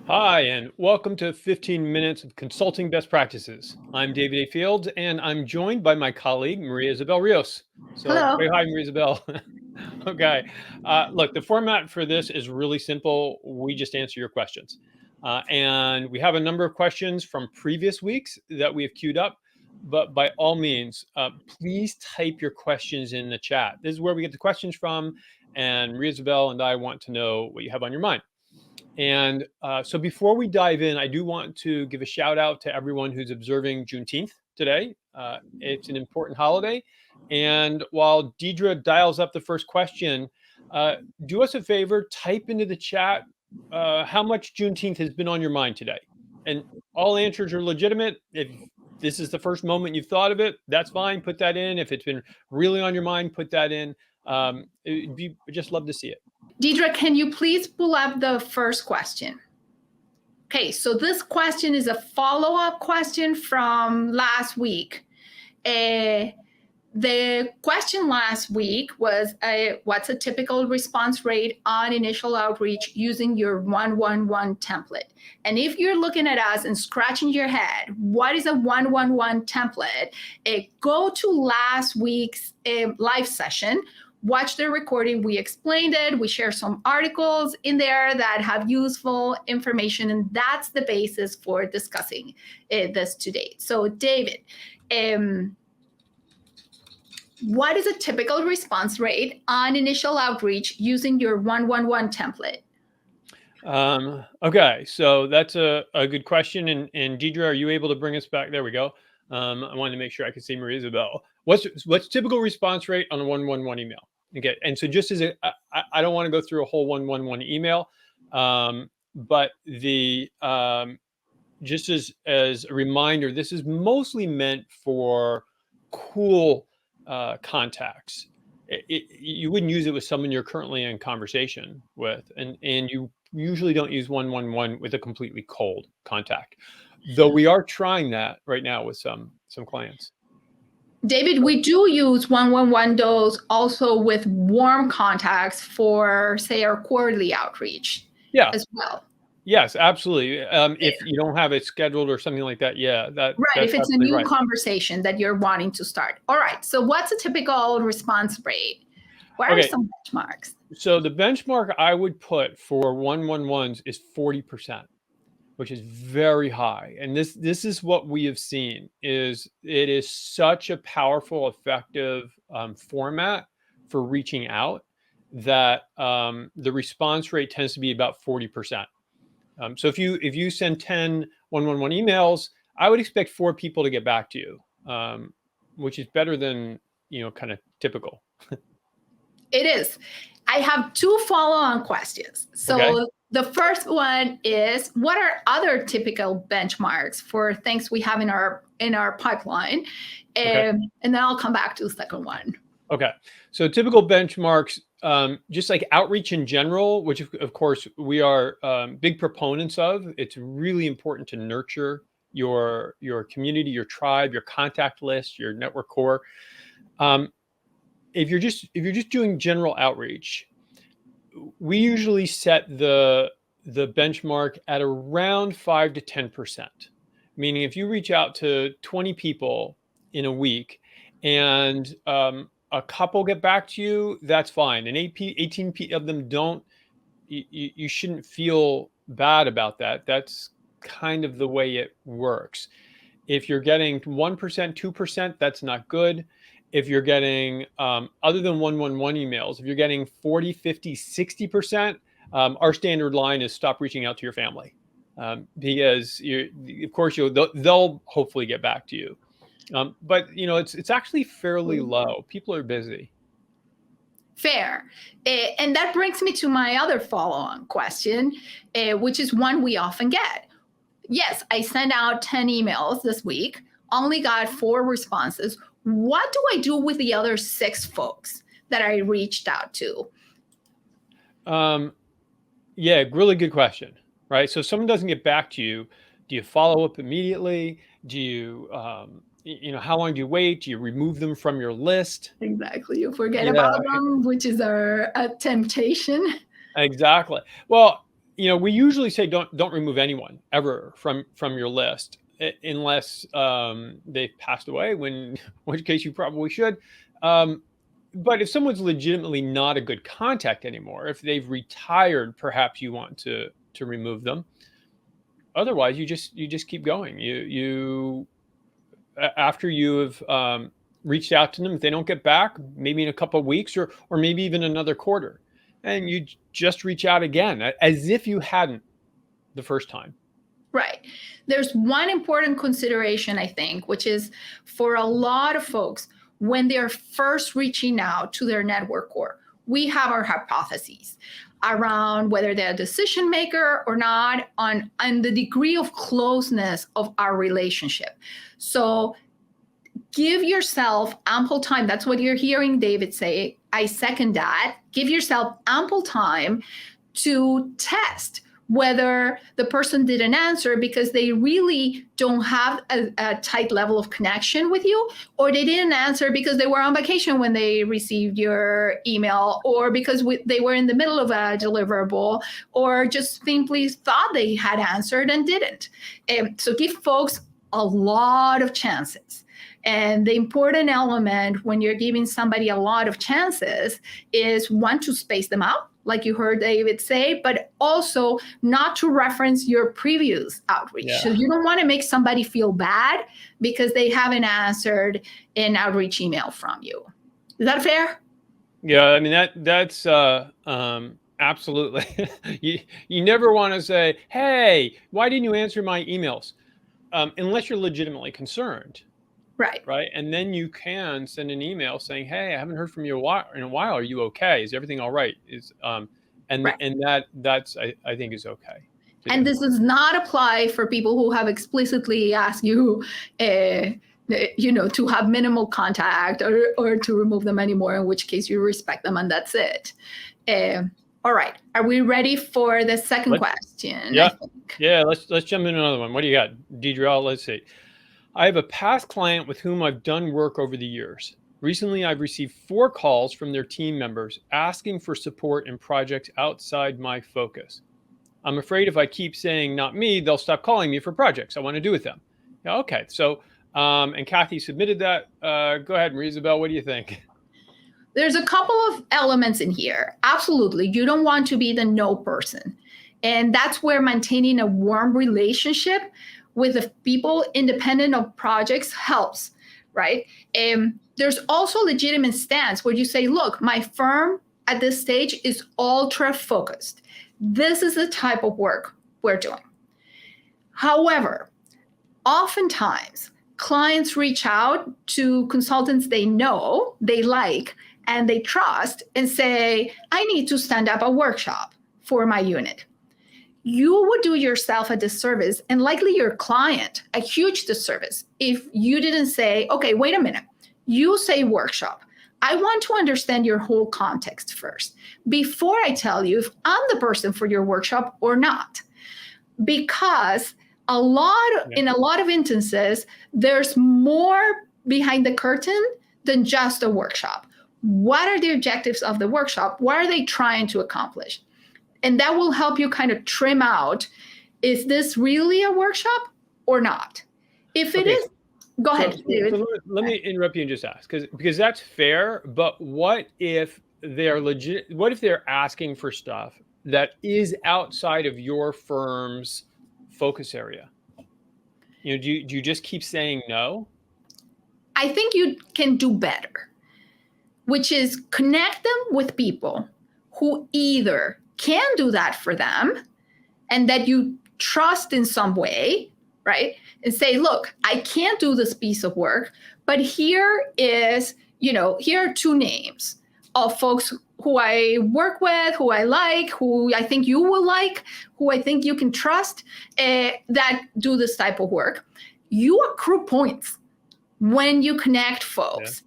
Hi, and welcome to 15 Minutes of Consulting Best Practices. I'm David A. Fields, and I'm joined by my colleague, Maria Isabel Rios. So, Hello. say hi, Maria Isabel. Okay. Look, the format for this is really simple. We just answer your questions. And we have a number of questions from previous weeks that we have queued up. But by all means, please type your questions in the chat. This is where we get the questions from. And Maria Isabel and I want to know what you have on your mind. And so before we dive in, I do want to give a shout out to everyone who's observing Juneteenth today. It's an important holiday. And while Deidre dials up the first question, uh, do us a favor, type into the chat how much Juneteenth has been on your mind today. And all answers are legitimate. If this is the first moment you've thought of it, that's fine. Put that in. If it's been really on your mind, put that in. I'd just love to see it. Deidre, can you please pull up the first question? Okay, so this question is a follow-up question from last week. The question last week was, what's a typical response rate on initial outreach using your 111 template? And if you're looking at us and scratching your head, what is a 111 template? Go to last week's live session, watch the recording. We explained it. We share some articles in there that have useful information, and that's the basis for discussing this today. So, David, what is a typical response rate on initial outreach using your 111 template? Okay, so that's a good question. And Deidre, are you able to bring us back? There we go. I wanted to make sure I could see Maria Isabel. What's typical response rate on a 111 email? Okay, and so just as I don't want to go through a whole 111 email, but just as a reminder, this is mostly meant for cool contacts. You wouldn't use it with someone you're currently in conversation with, and you usually don't use 111 with a completely cold contact, though we are trying that right now with some clients. David, we do use 111 dose also with warm contacts for, say, our quarterly outreach as well. Yes, absolutely. If you don't have it scheduled or something like that, right. That's if it's a new conversation that you're wanting to start. All right. So what's a typical response rate? What are some benchmarks? So the benchmark I would put for 111s is 40%, which is very high. And this is what we have seen is it is such a powerful, effective format for reaching out that the response rate tends to be about 40%. So if you send 10 111 emails, I would expect 4 people to get back to you, which is better than kind of typical. It is. I have 2 follow-on questions. So the first one is, what are other typical benchmarks for things we have in our pipeline? And then I'll come back to the second one. Okay. So typical benchmarks, just like outreach in general, which of course we are big proponents of. It's really important to nurture your community, your tribe, your contact list, your network core. If you're just doing general outreach, we usually set the benchmark at around 5 to 10%. Meaning, if you reach out to 20 people in a week, and a couple get back to you, that's fine. And 18 of them don't. You shouldn't feel bad about that. That's kind of the way it works. If you're getting 1%, 2%, that's not good. If you're getting, other than 111 emails, if you're getting 40, 50, 60%, our standard line is stop reaching out to your family. Because of course they'll hopefully get back to you. But it's actually fairly low. People are busy. Fair. And that brings me to my other follow-on question, which is one we often get. Yes, I sent out 10 emails this week, only got 4 responses. What do I do with the other 6 folks that I reached out to? Yeah, really good question, right? So if someone doesn't get back to you, do you follow up immediately? Do you, how long do you wait? Do you remove them from your list? Exactly. You forget about them, which is our temptation. Exactly. Well, we usually say don't remove anyone ever from your list unless they've passed away, in which case you probably should. But if someone's legitimately not a good contact anymore, if they've retired, perhaps you want to remove them. Otherwise, you just keep going. You after you have reached out to them, if they don't get back, maybe in a couple of weeks or maybe even another quarter, and you just reach out again as if you hadn't the first time. Right. There's one important consideration, I think, which is for a lot of folks, when they're first reaching out to their network core, we have our hypotheses around whether they're a decision maker or not, on the degree of closeness of our relationship. So give yourself ample time. That's what you're hearing David say. I second that. Give yourself ample time to test whether the person didn't answer because they really don't have a tight level of connection with you, or they didn't answer because they were on vacation when they received your email, or because they were in the middle of a deliverable, or just simply thought they had answered and didn't. So give folks a lot of chances. And the important element when you're giving somebody a lot of chances is, one, to space them out, like you heard David say, but also not to reference your previous outreach. Yeah. So you don't want to make somebody feel bad because they haven't answered an outreach email from you. Is that fair? Yeah, I mean, that's absolutely. You never want to say, hey, why didn't you answer my emails? Unless you're legitimately concerned. Right. And then you can send an email saying, hey, I haven't heard from you in a while. Are you okay? Is everything all right? And that's I think is okay. And this does not apply for people who have explicitly asked you, to have minimal contact or to remove them anymore, in which case you respect them and that's it. All right. Are we ready for the second question? Yeah. Yeah. Let's jump into another one. What do you got, Deidre? Let's see. I have a past client with whom I've done work over the years. Recently, I've received 4 calls from their team members asking for support in projects outside my focus. I'm afraid if I keep saying not me, they'll stop calling me for projects I want to do with them. Yeah, okay. So, and Kathy submitted that. Go ahead, Marie-Isabel, what do you think? There's a couple of elements in here. Absolutely. You don't want to be the no person. And that's where maintaining a warm relationship with the people independent of projects helps, right? There's also a legitimate stance where you say, look, my firm at this stage is ultra focused. This is the type of work we're doing. However, oftentimes clients reach out to consultants they know, they like, and they trust and say, I need to stand up a workshop for my unit. You would do yourself a disservice and likely your client a huge disservice if you didn't say, okay, wait a minute, you say workshop. I want to understand your whole context first before I tell you if I'm the person for your workshop or not. Because in a lot of instances, there's more behind the curtain than just a workshop. What are the objectives of the workshop? What are they trying to accomplish? And that will help you kind of trim out, is this really a workshop or not? If it is, go ahead, David. So let me interrupt you and just ask, because that's fair, but what if they're legit? What if they're asking for stuff that is outside of your firm's focus area? Do you just keep saying no? I think you can do better, which is connect them with people who either can do that for them and that you trust in some way, right? And say, look, I can't do this piece of work, but here are 2 names of folks who I work with, who I like, who I think you will like, who I think you can trust, that do this type of work. You accrue points when you connect folks.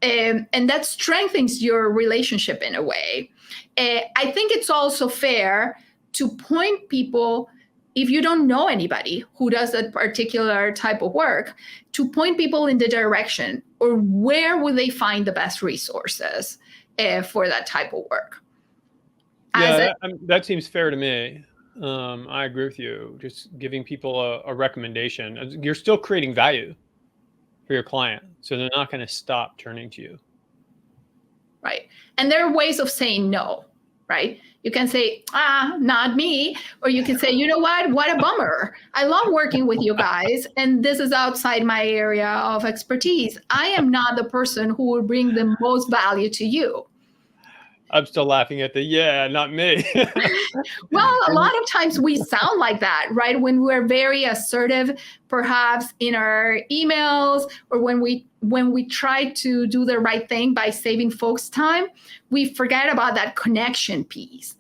Yeah. And that strengthens your relationship in a way. I think it's also fair to point people, if you don't know anybody who does that particular type of work, to point people in the direction or where would they find the best resources for that type of work. Yeah, that seems fair to me. I agree with you. Just giving people a recommendation. You're still creating value for your client, so they're not going to stop turning to you. Right. And there are ways of saying no, right? You can say, not me. Or you can say, you know what a bummer. I love working with you guys, and this is outside my area of expertise. I am not the person who will bring the most value to you. I'm still laughing at not me. Well, a lot of times we sound like that, right? When we're very assertive, perhaps in our emails, or when we try to do the right thing by saving folks time, we forget about that connection piece.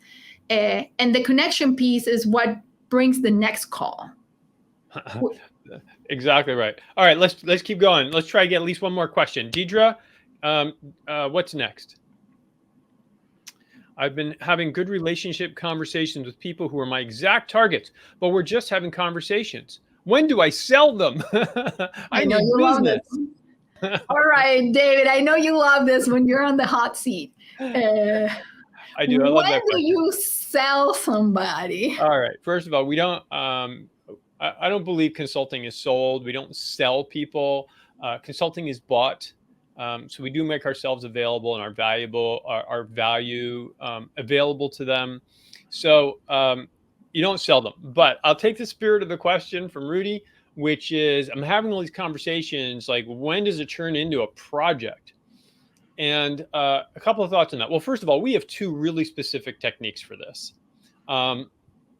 And the connection piece is what brings the next call. Exactly right. All right, let's keep going. Let's try to get at least one more question. Deidre, what's next? I've been having good relationship conversations with people who are my exact targets, but we're just having conversations. When do I sell them? I know you love this. All right, David, I know you love this when you're on the hot seat. I do. I love that question. When do you sell somebody? All right. First of all, we don't. I don't believe consulting is sold. We don't sell people. Consulting is bought. So we do make ourselves available and our value available to them. So you don't sell them. But I'll take the spirit of the question from Rudy, which is, I'm having all these conversations, like, when does it turn into a project? And a couple of thoughts on that. Well, first of all, we have two really specific techniques for this.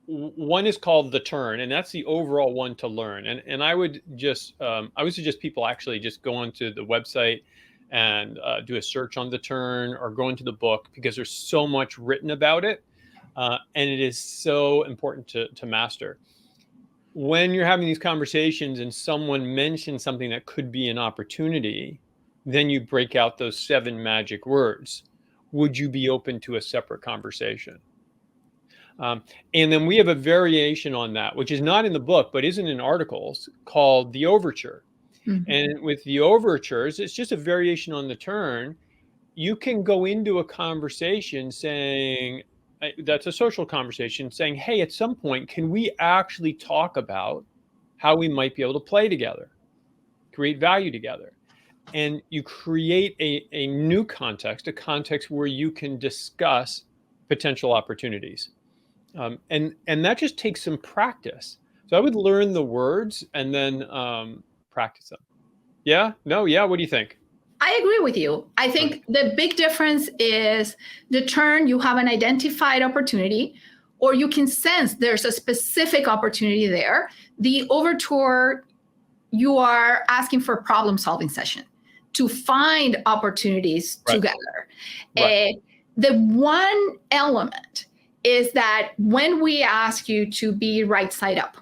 One is called the turn, and that's the overall one to learn. And I would suggest people actually just go onto the website and do a search on the turn, or go into the book, because there's so much written about it, and it is so important to master. When you're having these conversations and someone mentions something that could be an opportunity, then you break out those 7 magic words. Would you be open to a separate conversation? And then we have a variation on that, which is not in the book, but isn't in articles, called the overture. Mm-hmm. And with the overtures, it's just a variation on the turn. You can go into a conversation saying, that's a social conversation, saying, hey, at some point, can we actually talk about how we might be able to play together, create value together? And you create a new context, a context where you can discuss potential opportunities. And that just takes some practice. So I would learn the words and then practice them. Yeah? No? Yeah? What do you think? I agree with you. I think the big difference is the turn, you have an identified opportunity, or you can sense there's a specific opportunity there. The overture, you are asking for a problem-solving session to find opportunities together. Right. The one element is that when we ask you to be right side up,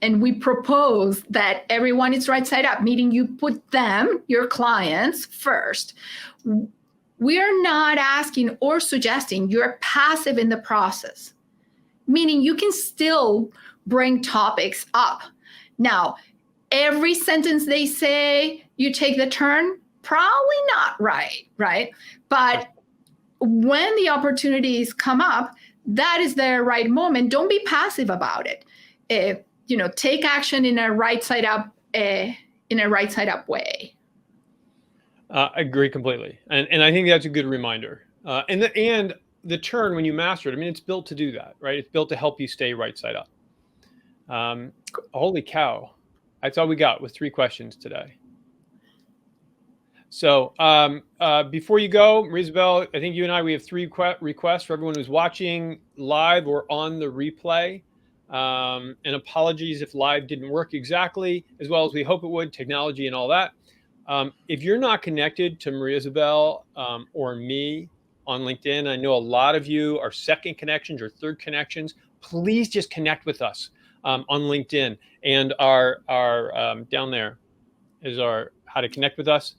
and we propose that everyone is right side up, meaning you put them, your clients, first, we are not asking or suggesting you're passive in the process, meaning you can still bring topics up. Now, every sentence they say, you take the turn, probably not right? But when the opportunities come up, that is the right moment. Don't be passive about it. Take action in a right side up way. I agree completely, and I think that's a good reminder. And the turn, when you master it, I mean, it's built to do that, right? It's built to help you stay right side up. Holy cow! That's all we got with 3 questions today. So before you go, Marisabel, I think you and we have 3 requests for everyone who's watching live or on the replay. And apologies if live didn't work exactly as well as we hope it would, technology and all that. If you're not connected to Marisabel or me on LinkedIn, I know a lot of you are second connections or third connections. Please just connect with us on LinkedIn. And our down there is our how to connect with us.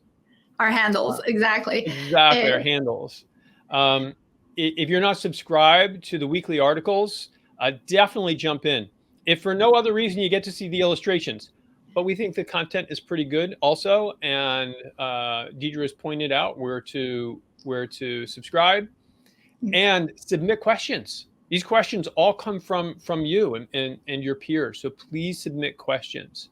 Our handles, exactly. Exactly, our handles. If you're not subscribed to the weekly articles, definitely jump in. If for no other reason, you get to see the illustrations. But we think the content is pretty good also. And Deidre has pointed out where to subscribe and submit questions. These questions all come from you and your peers. So please submit questions.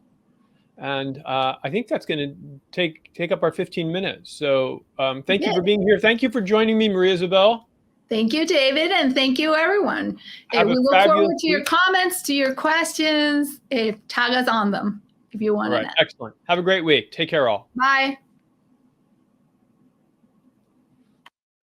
And I think that's going to take up our 15 minutes. So thank you for being here. Thank you for joining me, Maria Isabel. Thank you, David, and thank you, everyone. Have we a look fabulous forward to your week. comments, to your questions. Tag us on them if you want All to right, know. excellent. Have a great week. Take care, all. Bye.